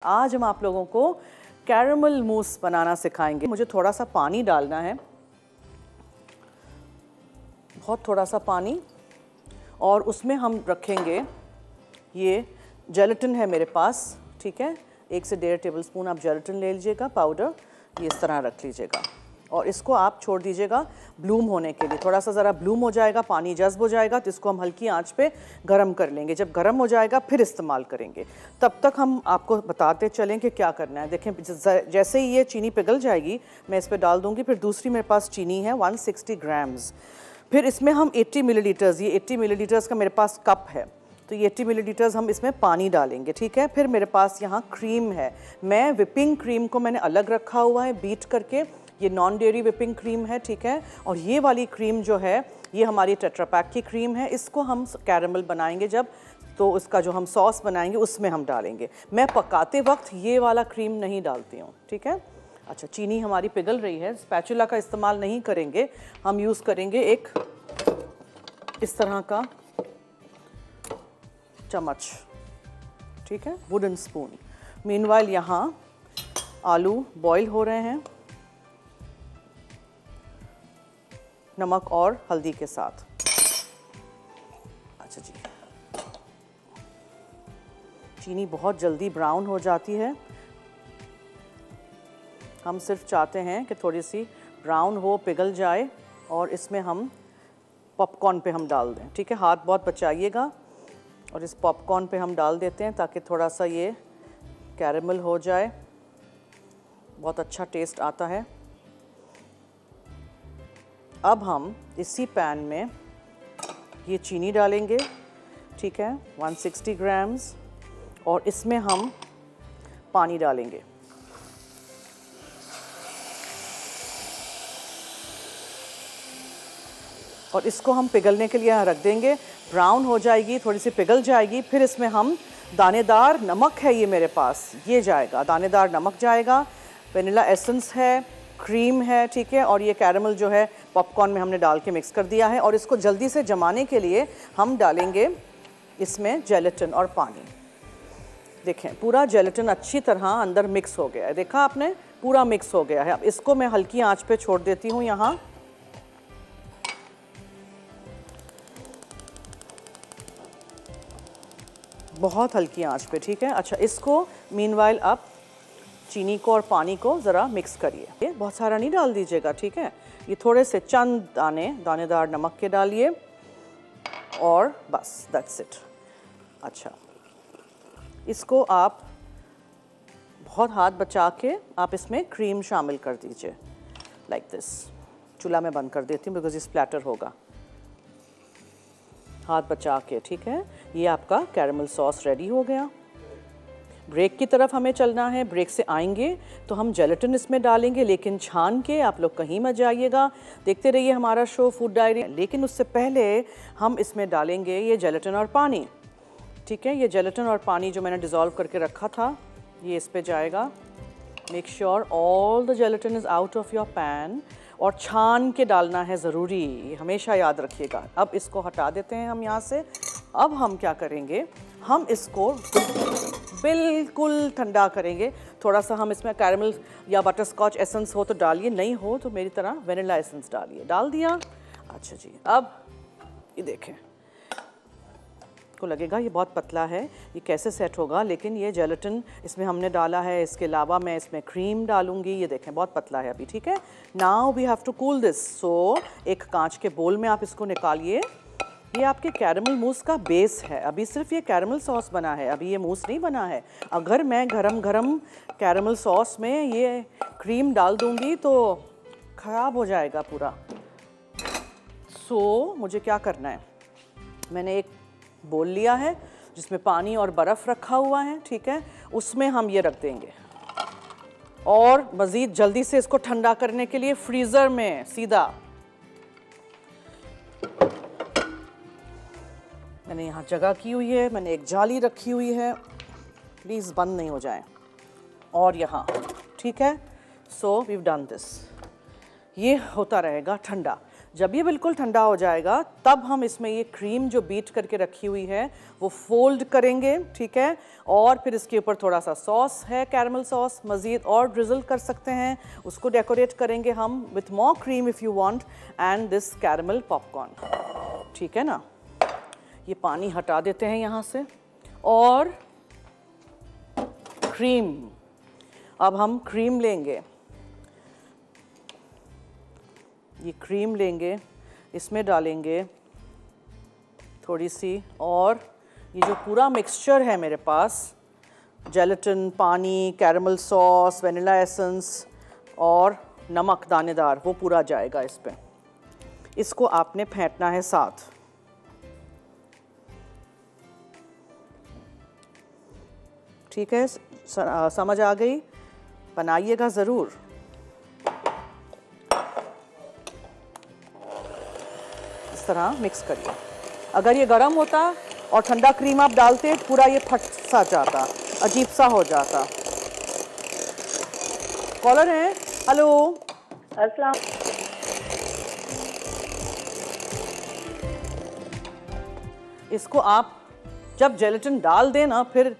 आज हम आप लोगों को कैरमल मूस बनाना सिखाएंगे। मुझे थोड़ा सा पानी डालना है, बहुत थोड़ा सा पानी, और उसमें हम रखेंगे ये जेलेटिन है मेरे पास, ठीक है। 1 से 1.5 टेबलस्पून आप जेलेटिन ले लीजिएगा पाउडर, ये इस तरह रख लीजिएगा और इसको आप छोड़ दीजिएगा ब्लूम होने के लिए। थोड़ा सा ज़रा ब्लूम हो जाएगा, पानी जज्ब हो जाएगा तो इसको हम हल्की आंच पे गरम कर लेंगे। जब गरम हो जाएगा फिर इस्तेमाल करेंगे। तब तक हम आपको बताते चलें कि क्या करना है। देखें, जैसे ही ये चीनी पिघल जाएगी मैं इस पर डाल दूँगी। फिर दूसरी मेरे पास चीनी है 160 ग्राम्स। फिर इसमें हम 80 मिलीलीटर्स, ये 80 मिलीलीटर्स का मेरे पास कप है, तो ये 80 मिलीलीटर्स हम इसमें पानी डालेंगे, ठीक है। फिर मेरे पास यहाँ क्रीम है, मैं विपिंग क्रीम को मैंने अलग रखा हुआ है बीट करके, ये नॉन डेयरी विपिंग क्रीम है, ठीक है। और ये वाली क्रीम जो है ये हमारी टेट्रा पैक की क्रीम है। इसको हम कैरमल बनाएंगे जब, तो उसका जो हम सॉस बनाएंगे उसमें हम डालेंगे। मैं पकाते वक्त ये वाला क्रीम नहीं डालती हूँ, ठीक है। अच्छा, चीनी हमारी पिघल रही है, स्पैचुला का इस्तेमाल नहीं करेंगे, हम यूज़ करेंगे एक इस तरह का चम्मच, ठीक है, वुडन स्पून। मीनवाइल यहाँ आलू बॉईल हो रहे हैं नमक और हल्दी के साथ। अच्छा जी, चीनी बहुत जल्दी ब्राउन हो जाती है, हम सिर्फ चाहते हैं कि थोड़ी सी ब्राउन हो, पिघल जाए और इसमें हम पॉपकॉर्न पे हम डाल दें, ठीक है। हाथ बहुत बचाइएगा और इस पॉपकॉर्न पे हम डाल देते हैं ताकि थोड़ा सा ये कैरमल हो जाए, बहुत अच्छा टेस्ट आता है। अब हम इसी पैन में ये चीनी डालेंगे, ठीक है, 160 ग्राम्स, और इसमें हम पानी डालेंगे। और इसको हम पिघलने के लिए यहाँ रख देंगे। ब्राउन हो जाएगी, थोड़ी सी पिघल जाएगी, फिर इसमें हम दानेदार नमक है ये मेरे पास, ये जाएगा, दानेदार नमक जाएगा, वनीला एसेंस है, क्रीम है, ठीक है। और ये कैरमल जो है पॉपकॉर्न में हमने डाल के मिक्स कर दिया है। और इसको जल्दी से जमाने के लिए हम डालेंगे इसमें जेलेटिन और पानी। देखें, पूरा जेलेटिन अच्छी तरह अंदर मिक्स हो गया है, देखा आपने, पूरा मिक्स हो गया है। अब इसको मैं हल्की आंच पे छोड़ देती हूँ यहाँ, बहुत हल्की आंच पे, ठीक है। अच्छा, इसको मीनवाइल आप चीनी को और पानी को ज़रा मिक्स करिए। ये बहुत सारा नहीं डाल दीजिएगा, ठीक है। ये थोड़े से चंद दानेदार नमक के डालिए और बस, दैट्स इट। अच्छा, इसको आप बहुत हाथ बचा के आप इसमें क्रीम शामिल कर दीजिए, लाइक दिस। चूल्हा में बंद कर देती हूँ बिकॉज ये स्प्लैटर होगा, हाथ बचा के, ठीक है। ये आपका कैरमल सॉस रेडी हो गया। ब्रेक की तरफ हमें चलना है, ब्रेक से आएंगे तो हम जेलेटिन इसमें डालेंगे, लेकिन छान के। आप लोग कहीं मत जाइएगा, देखते रहिए हमारा शो फूड डायरी। लेकिन उससे पहले हम इसमें डालेंगे ये जेलेटिन और पानी, ठीक है। ये जेलेटिन और पानी जो मैंने डिज़ोल्व करके रखा था ये इस पे जाएगा। Make sure all the gelatin is out of your pan, और छान के डालना है ज़रूरी, ये हमेशा याद रखिएगा। अब इसको हटा देते हैं हम यहाँ से। अब हम क्या करेंगे, हम इसको बिल्कुल ठंडा करेंगे। थोड़ा सा हम इसमें कैरमल या बटर स्कॉच एसेंस हो तो डालिए, नहीं हो तो मेरी तरह वनीला एसेंस डालिए। डाल दिया। अच्छा जी, अब ये देखें, को लगेगा ये बहुत पतला है, ये कैसे सेट होगा, लेकिन ये जेलेटिन इसमें हमने डाला है, इसके अलावा मैं इसमें क्रीम डालूंगी। ये देखें बहुत पतला है अभी, ठीक है। Now we have to cool this. So एक कांच के बोल में आप इसको निकालिए। ये आपके कैरमल मूस का बेस है, अभी सिर्फ ये कैरमल सॉस बना है, अभी ये मूस नहीं बना है। अगर मैं गरम गरम कैरमल सॉस में ये क्रीम डाल दूंगी तो ख़राब हो जाएगा पूरा। सो मुझे क्या करना है, मैंने एक बोल लिया है जिसमें पानी और बर्फ़ रखा हुआ है, ठीक है। उसमें हम ये रख देंगे और मज़ीद जल्दी से इसको ठंडा करने के लिए फ्रीज़र में सीधा। मैंने यहाँ जगह की हुई है, मैंने एक जाली रखी हुई है, प्लीज़ बंद नहीं हो जाए, और यहाँ, ठीक है। सो वीव डन दिस, ये होता रहेगा ठंडा। जब ये बिल्कुल ठंडा हो जाएगा तब हम इसमें ये क्रीम जो बीट करके रखी हुई है वो फोल्ड करेंगे, ठीक है। और फिर इसके ऊपर थोड़ा सा सॉस है, कैरमल सॉस, मज़ीद और ड्रिजल कर सकते हैं, उसको डेकोरेट करेंगे हम with more cream if you want, and this caramel popcorn, ठीक है ना। ये पानी हटा देते हैं यहाँ से, और क्रीम, अब हम क्रीम लेंगे, ये क्रीम लेंगे, इसमें डालेंगे थोड़ी सी, और ये जो पूरा मिक्सचर है मेरे पास, जेलेटिन, पानी, कैरमल सॉस, वनीला एसेंस और नमक दानेदार, वो पूरा जाएगा इस पे। इसको आपने फेंटना है साथ। ठीक है, समझ आ गई? बनाइएगा ज़रूर। इस तरह मिक्स करिए। अगर ये गर्म होता और ठंडा क्रीम आप डालते पूरा ये फट सा जाता, अजीब सा हो जाता। कॉलर है, हेलो। अस्सलाम। इसको आप जब जेलेटिन डाल दें ना, फिर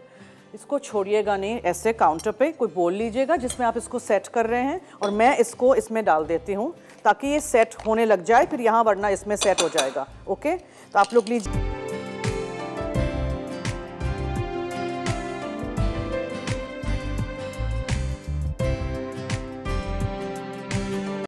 इसको छोड़िएगा नहीं, ऐसे काउंटर पे कोई बोल लीजिएगा जिसमें आप इसको सेट कर रहे हैं, और मैं इसको इसमें डाल देती हूँ ताकि ये सेट होने लग जाए, फिर यहाँ वरना इसमें सेट हो जाएगा। ओके, तो आप लोग लीजिए।